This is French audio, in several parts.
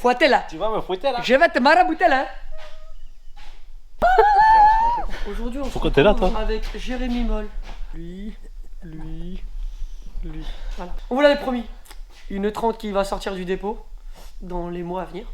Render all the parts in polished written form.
fouetter là. Tu vas me fouetter là. Je vais te marabouter là. Aujourd'hui, on se Pourquoi t'es là, toi? avec Jérémy Moll. Lui. Voilà. On vous l'avait promis. Une 30 qui va sortir du dépôt dans les mois à venir.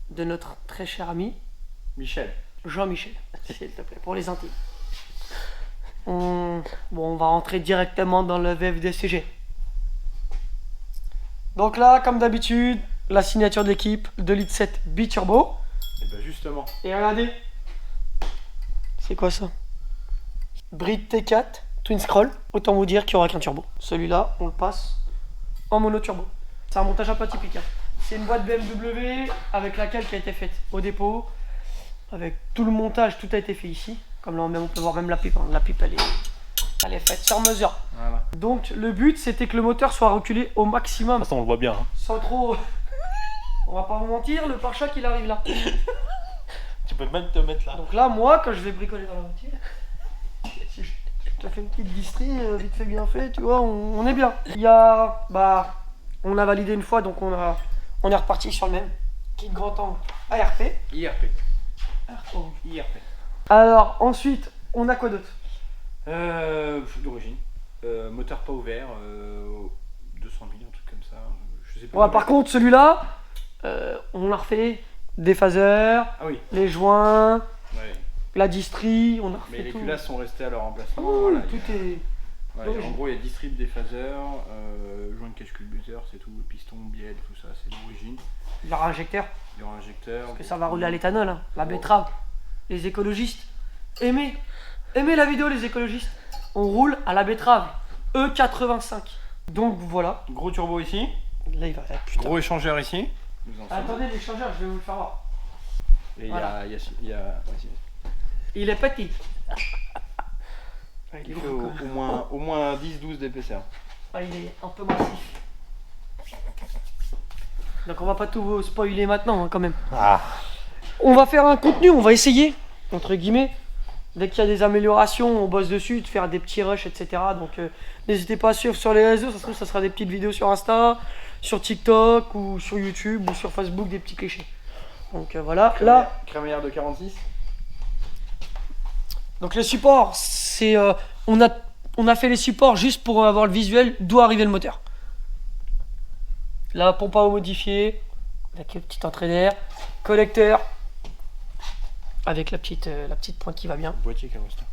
De notre très cher ami Michel. Jean-Michel, s'il te plaît, pour les intimes. Bon, on va rentrer directement dans le vif des sujets. Donc là, comme d'habitude, la signature d'équipe de Elite 7 Biturbo. Et ben justement. Et regardez, c'est quoi ça? Bride T4 Twin Scroll. Autant vous dire qu'il n'y aura qu'un turbo. Celui-là, on le passe en mono turbo. C'est un montage un peu atypique. Hein. C'est une boîte BMW avec laquelle qui a été faite au dépôt. Avec tout le montage, tout a été fait ici. Comme là, on peut voir même la pipe. Hein. La pipe, elle est faite sur mesure. Voilà. Donc le but, c'était que le moteur soit reculé au maximum. De toute façon, on le voit bien. Hein. Sans trop... On va pas vous mentir, le pare-choc, il arrive là. Tu peux même te mettre là. Donc là, moi, quand je vais bricoler dans la voiture, je te fais une petite distrie, vite fait, bien fait, tu vois, on est bien. Il y a... Bah, on a validé une fois, donc on est reparti sur le même. Kit grand angle ARP. IRP. Oh. IRP. Alors, ensuite, on a quoi d'autre? D'origine. Moteur pas ouvert. 200 000, un truc comme ça. Je sais pas. Ouais, par contre, celui-là, on a refait des phasers, Ah oui. les joints, Ouais. la distrie, on a refait Mais les tout. culasses sont restés à leur emplacement. Oh, voilà, tout il y a- est... Ouais, d'origine. en gros, il y a distrib des phasers, joint de cache culbuteur, c'est tout, piston, bielle, tout ça, c'est d'origine. Leur injecteur, Il y aura un injecteur. parce que ça va rouler à l'éthanol, hein. La betterave. Les écologistes, aimez la vidéo les écologistes. On roule à la betterave, E85. Donc voilà, Gros turbo ici, là il va... Ah, putain. gros échangeur ici. Nous en sommes. Attendez l'échangeur, je vais vous le faire voir. Et Voilà. il y a vas-y. Il est petit. Ah, il Il est fait gros, quand même. au moins 10-12 d'épaisseur. Ah, il est un peu massif. Donc on va pas tout vous spoiler maintenant hein, quand même. Ah. On va faire un contenu, on va essayer, entre guillemets. Dès qu'il y a des améliorations, on bosse dessus, de faire des petits rushs, etc. Donc n'hésitez pas à suivre sur les réseaux, ça se trouve ça sera des petites vidéos sur Insta, sur TikTok ou sur YouTube ou sur Facebook, des petits clichés. Donc voilà, là, Crémaillère de 46. donc les supports, c'est on a fait les supports juste pour avoir le visuel d'où arrivait le moteur. La pompe à eau modifiée, avec une petite entrée d'air, collecteur, avec la petite pointe qui va bien. Boîtier Carostar.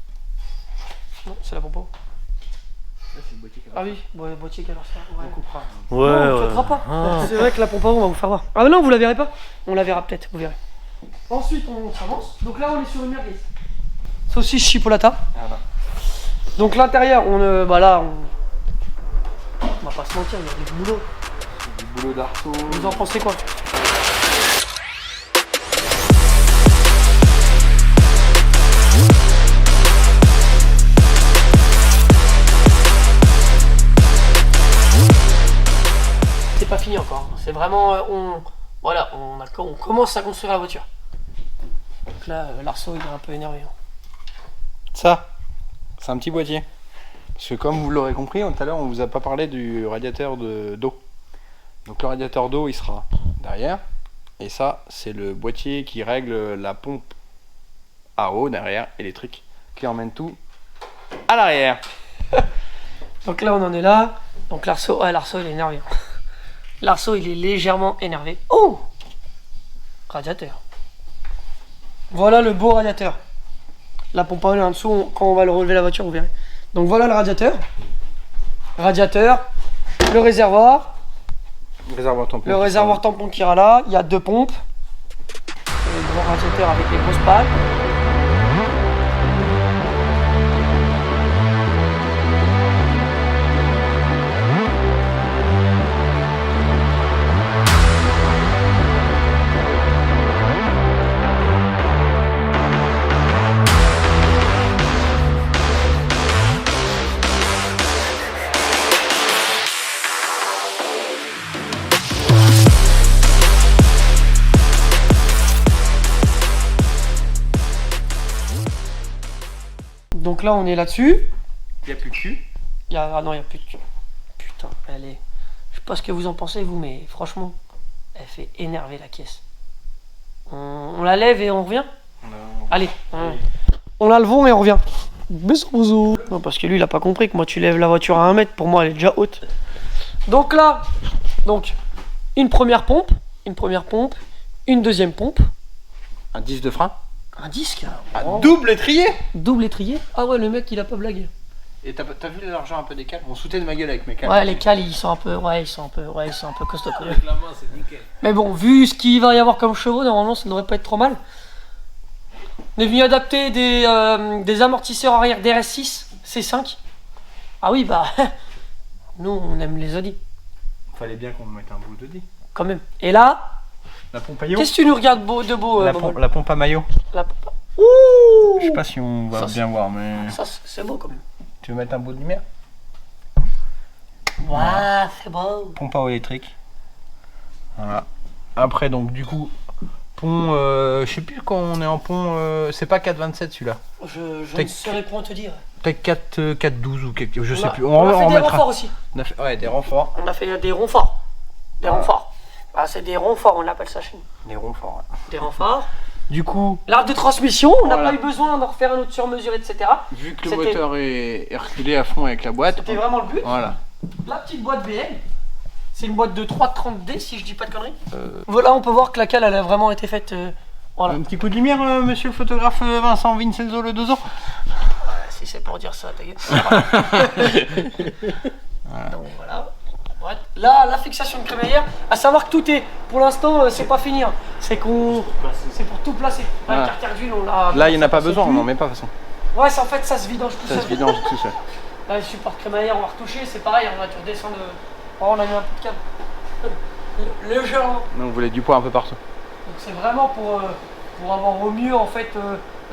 Non, c'est la pompe à eau. Là, c'est le boîtier Carostar. Ah oui, ouais, boîtier Carostar. Ouais. On coupera. Non, on ne traitera pas. C'est vrai que la pompe à eau, on va vous faire voir. Ah mais non, vous la verrez pas. On la verra peut-être, vous verrez. Ensuite, on avance. Donc là, on est sur une merguez. Saucisse chipolata. Ah là. Donc l'intérieur, bah là, on va pas se mentir, il y a du boulot. Du boulot d'arceau. Vous en pensez quoi? C'est pas fini encore. C'est vraiment, voilà, on commence à construire la voiture. Donc là, l'arceau il est un peu énervé. Hein. Ça, c'est un petit boîtier. Parce que comme vous l'aurez compris, tout à l'heure on vous a pas parlé du radiateur d'eau. Donc le radiateur d'eau il sera derrière. Et ça c'est le boîtier qui règle la pompe à eau derrière, électrique, qui emmène tout à l'arrière. Donc là on en est là. Donc l'arceau, l'arceau il est énervé. L'arceau il est légèrement énervé. Oh! Radiateur. Voilà le beau radiateur. La pompe à eau est en dessous, quand on va le relever la voiture vous verrez. Donc voilà le radiateur. Radiateur, le réservoir. Le réservoir tampon qui ira là. Il y a deux pompes. Le grand radiateur avec les grosses pales. Donc là on est là-dessus. Il n'y a plus de cul. Ah non, il n'y a plus de cul. Putain, elle est... Je sais pas ce que vous en pensez vous, mais franchement, Elle fait énerver la caisse. On la lève et on revient. Allez, on la levons et on revient. Bisous. Non, parce que lui, il a pas compris que moi, tu lèves la voiture à 1 mètre. Pour moi, elle est déjà haute. Donc là, une première pompe, une deuxième pompe. Un disque de frein. Un disque là. Un double étrier. Double étrier. Ah ouais, le mec, il a pas blagué. Et t'as vu l'argent un peu des cales? On sautait de ma gueule avec mes cales. Ouais, les cales, ils sont un peu costauds. Avec la main, c'est nickel. Mais bon, vu ce qu'il va y avoir comme chevaux, normalement, ça ne devrait pas être trop mal. On est venu adapter des amortisseurs arrière DRS6 C5. Ah oui, bah, nous, on aime les Audi, Fallait bien qu'on mette un bout de dit. quand même. Et là, La pompe à maillot. qu'est-ce que tu nous regardes de beau La pompe à maillot. La pompe. Ouh, Je sais pas si on va Ça, bien voir, mais. ça, c'est beau quand même. Tu veux mettre un bout de lumière? Waouh, c'est beau. Pompe à eau électrique. Voilà. Après, donc, du coup, pont. Je sais plus quand on est en pont. C'est pas 4,27 celui-là. Je ne Tac. saurais point te dire. Peut-être 4,12 ou quelque. Je sais plus. On a fait on des mettra. renforts aussi. On a fait, ouais, des renforts. On a fait des ronforts. Des renforts. Ah, c'est des renforts, on appelle ça chez nous. Des renforts, ouais. Des renforts. Du coup, L'arc de transmission, on n'a Voilà. pas eu besoin d'en refaire un autre sur mesure, etc. vu que le C'était- moteur est reculé à fond avec la boîte. C'était vraiment le but. Voilà. La petite boîte BL, c'est une boîte de 330D si je dis pas de conneries. Voilà, on peut voir que la cale elle a vraiment été faite. Voilà. Un petit coup de lumière, monsieur le photographe Vincent Vincenzo Le Dozo. Si c'est pour dire ça, ta gueule. Donc voilà. Ouais. Là, la fixation de crémaillère, à savoir que tout est, pour l'instant, c'est pas fini. Hein. C'est pour tout placer. Là, Voilà. le carter d'huile, on l'a. Là, il n'y en a pas c'est besoin, on plus. n'en met pas de toute façon. Ouais, c'est en fait, ça se vidange tout Ça seul. se vidange tout seul. Là, le support crémaillère, on va retoucher, c'est pareil, on va tout redescendre. Oh, on a mis un peu de câble. Légèrement. Donc, vous voulez du poids un peu partout. Donc c'est vraiment pour avoir au mieux en fait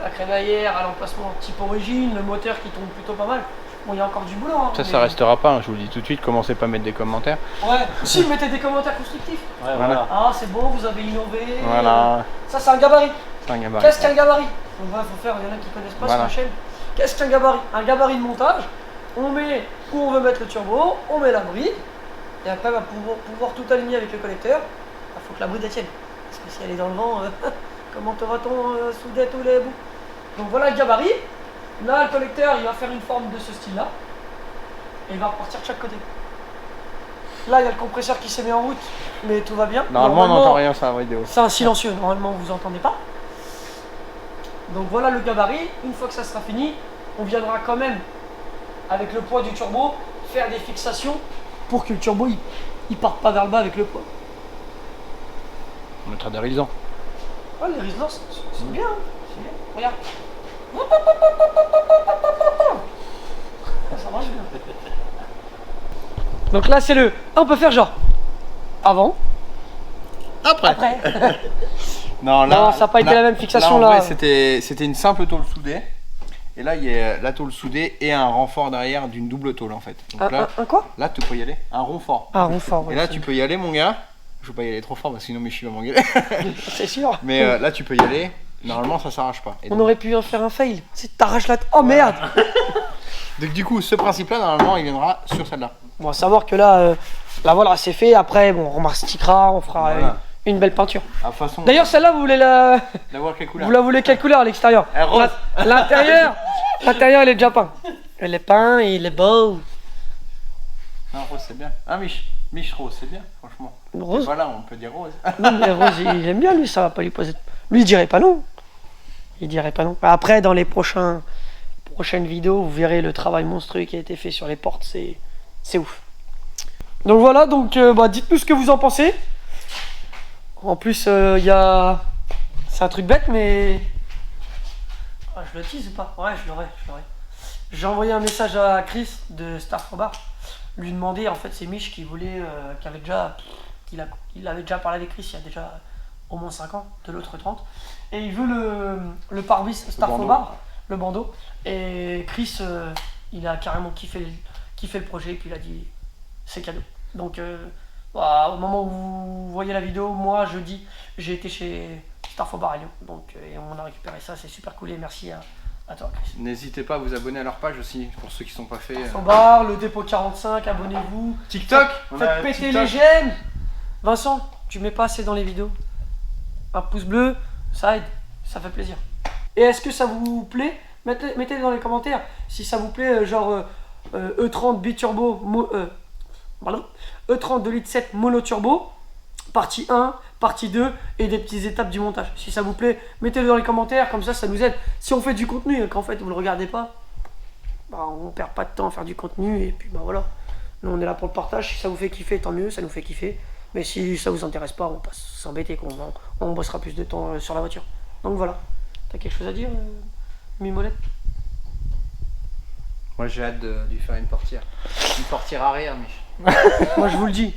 la crémaillère à l'emplacement type origine, le moteur qui tourne plutôt pas mal. Bon, il y a encore du boulot. Hein, Ça, mais- ça restera pas, hein, je vous le dis tout de suite, commencez pas à mettre des commentaires. Ouais, si, mettez des commentaires constructifs. Ouais, Voilà. Ah, c'est bon, vous avez innové. Voilà, Ça, c'est un gabarit. c'est un gabarit. Qu'est-ce qu'un gabarit? Donc, voilà, faut faire, il y en a qui connaissent pas Voilà. sur la chaîne. Qu'est-ce qu'un gabarit? Un gabarit de montage, on met où on veut mettre le turbo, on met la bride, et après, va pouvoir tout aligner avec le collecteur. Il faut que la bride elle tienne. Parce que si elle est dans le vent, comment te va-t-on souder tous les bouts? Donc voilà le gabarit. Là, le collecteur, il va faire une forme de ce style-là. Et il va repartir de chaque côté. Là, il y a le compresseur qui s'est mis en route, mais tout va bien. Normalement, on n'entend rien sur la vidéo. C'est un silencieux, normalement vous entendez pas. Donc voilà le gabarit. Une fois que ça sera fini, on viendra quand même, avec le poids du turbo, faire des fixations pour que le turbo il parte pas vers le bas avec le poids. On mettra des réalisants. Ah, les résonances, c'est bien, hein. C'est bien. Regarde. Ça marche bien. Donc là, c'est le. Ah, on peut faire genre. Avant. Après. Non, Non, ça n'a pas été la même fixation, en là. vrai, c'était une simple tôle soudée. Et là, il y a la tôle soudée et un renfort derrière d'une double tôle en fait. Donc là, Un quoi? là, tu peux y aller. Un renfort. Ah, renfort. Et là, tu peux y aller, mon gars. Je veux pas y aller trop fort parce que sinon, mes chevilles vont m'engueuler. C'est sûr. Mais là, tu peux y aller. Normalement, ça s'arrache pas. Et On donc, aurait pu en faire un fail. C'est t'arraches la. Oh merde! donc, du coup, ce principe-là, normalement, il viendra sur celle-là. Bon, à savoir que là, voilà, c'est fait. Après, bon, on remarstiquera, on fera Voilà. une belle peinture. À façon D'ailleurs, celle-là, vous voulez la. d'avoir quelle couleur. Vous la voulez quelle couleur à l'extérieur? Rose. L'intérieur, il est déjà peint. Elle est peint, il est beau. Non, rose, c'est bien. Ah, Mich rose, c'est bien, franchement. Rose? Voilà, on peut dire rose. Non, mais Rose, il aime bien, lui, ça va pas lui poser. Lui, il dirait pas non. Il dirait pas non. Après, dans les prochaines vidéos, vous verrez le travail monstrueux qui a été fait sur les portes, c'est ouf. Donc voilà, donc dites-nous ce que vous en pensez. En plus, il y a. C'est un truc bête, mais. Ah, je le tease ou pas? Ouais, je l'aurai. J'ai envoyé un message à Chris de Star for Bar. Lui demander, en fait, c'est Mich qui voulait. Il avait déjà parlé avec Chris il y a déjà au moins 5 ans, de l'autre 30. Et il veut le pare-brise Star for bandeau. Bar, le bandeau. Et Chris, il a carrément kiffé le projet, et puis il a dit c'est cadeau. Donc, voilà, au moment où vous voyez la vidéo, moi jeudi, j'ai été chez Star for Bar à Lyon. Donc, et on a récupéré ça, c'est super cool et merci à toi, Chris. N'hésitez pas à vous abonner à leur page aussi, pour ceux qui ne sont pas fait. Star for Bar, le dépôt 45, abonnez-vous. TikTok. Faites péter les j'aime. Vincent, tu mets pas assez dans les vidéos. Un pouce bleu, ça aide, ça fait plaisir. Et est-ce que ça vous plaît? Mettez dans les commentaires si ça vous plaît, genre E30 biturbo, E30 2 litres 7 mono turbo, partie 1, partie 2 et des petites étapes du montage. Si ça vous plaît, mettez-le dans les commentaires, comme ça nous aide. Si on fait du contenu et qu'en fait vous le regardez pas, bah, on perd pas de temps à faire du contenu et puis bah voilà. Nous on est là pour le partage, si ça vous fait kiffer tant mieux, ça nous fait kiffer. Mais si ça vous intéresse pas, on va pas s'embêter, on bossera plus de temps sur la voiture. Donc voilà. T'as quelque chose à dire, Mimolette? Moi j'ai hâte de lui faire une portière. Une portière arrière, Mich. Moi je vous le dis.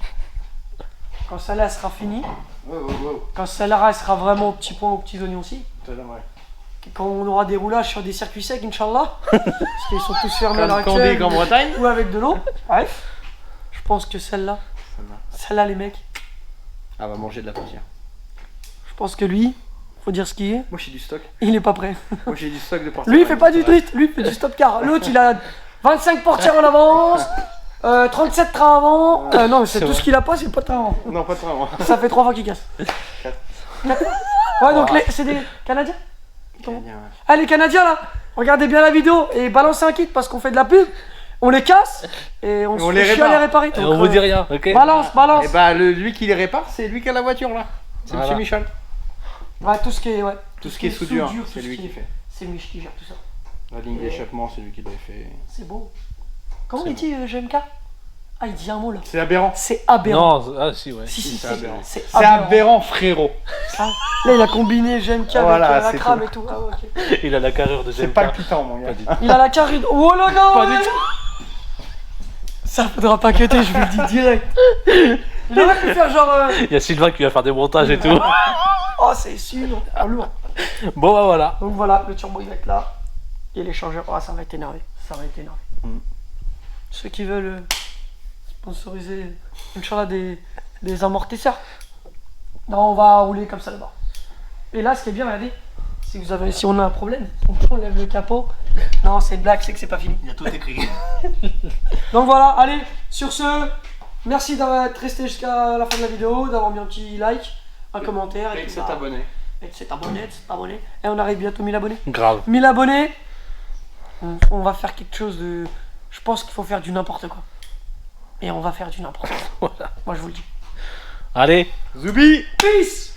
Quand celle-là elle sera finie, Wow. quand celle-là elle sera vraiment aux petits points, aux petits oignons aussi, Tout à l'heure, ouais. quand on aura des roulages sur des circuits secs, Inch'Allah, parce qu'ils sont tous fermés à l'heure Comme on dit actuelle, en Bretagne. ou avec de l'eau, ouais. Je pense que celle-là les mecs, Ah, va manger de la portière. je pense que lui, faut dire ce qu'il est, Moi j'ai du stock. il est pas prêt. Moi j'ai du stock de portière. Lui il fait pas du drift, lui il fait du stop car. L'autre il a 25 portières en avance, 37 trains avant. Non mais c'est C'est tout vrai. ce qu'il a pas, c'est pas de train avant. Non, pas de train, moi. Ça fait 3 fois qu'il casse. 4. Ouais donc c'est des Canadiens. Bien, ouais. Ah les Canadiens là, regardez bien la vidéo et balancez un kit parce qu'on fait de la pub, on les casse et on se les fait chier à les réparer. Et Donc, on vous dit rien, ok? balance. Et bah, lui qui les répare, c'est lui qui a la voiture là. C'est Voilà. monsieur Michel. Ouais, tout ce qui est, ouais. Tout ce qui est soudure, tout c'est ce lui qui fait. C'est Mich qui gère tout ça. La ligne d'échappement, c'est lui qui l'a fait. C'est beau. Comment C'est il dit GMK? Ah il dit un mot là. C'est aberrant. C'est aberrant. Non, ah si, ouais. Si, c'est aberrant. c'est C'est aberrant, frérot. Ah, là il a combiné GMK Voilà, avec la c'est crame tout. et tout. Ah, ouais, ok. Il a la carrure de C'est GMK. palpitant, mon gars. Pas du tout. Il a la carrure. Oh le gars Pas du ouais. Ça faudra pas cutter, je vous le dis direct. Il aurait pu faire genre. Il y a Sylvain qui va faire des montages et tout. Oh c'est sûr, oh, lourd. Bon bah voilà. Donc voilà, le turbo il va être là. Et l'échangeur, ah ça va être énervé. Ça va être énervé. Mm. Ceux qui veulent sponsoriser, Inch'Allah, des amortisseurs. Non, on va rouler comme ça là-bas. Et là, ce qui est bien, regardez, si on a un problème, on lève le capot. Non, c'est une blague, c'est que c'est pas fini. Il y a tout écrit. Donc voilà, allez, sur ce, merci d'être resté jusqu'à la fin de la vidéo, d'avoir mis un petit like, un commentaire. Et puis que c'est bah, abonné. et de s'être abonné, Et on arrive bientôt 1000 abonnés. Grave. 1000 abonnés, on va faire quelque chose de... Je pense qu'il faut faire du n'importe quoi. Et on va faire du n'importe quoi. Voilà. Moi je vous le dis. Allez. Zoubi! Peace!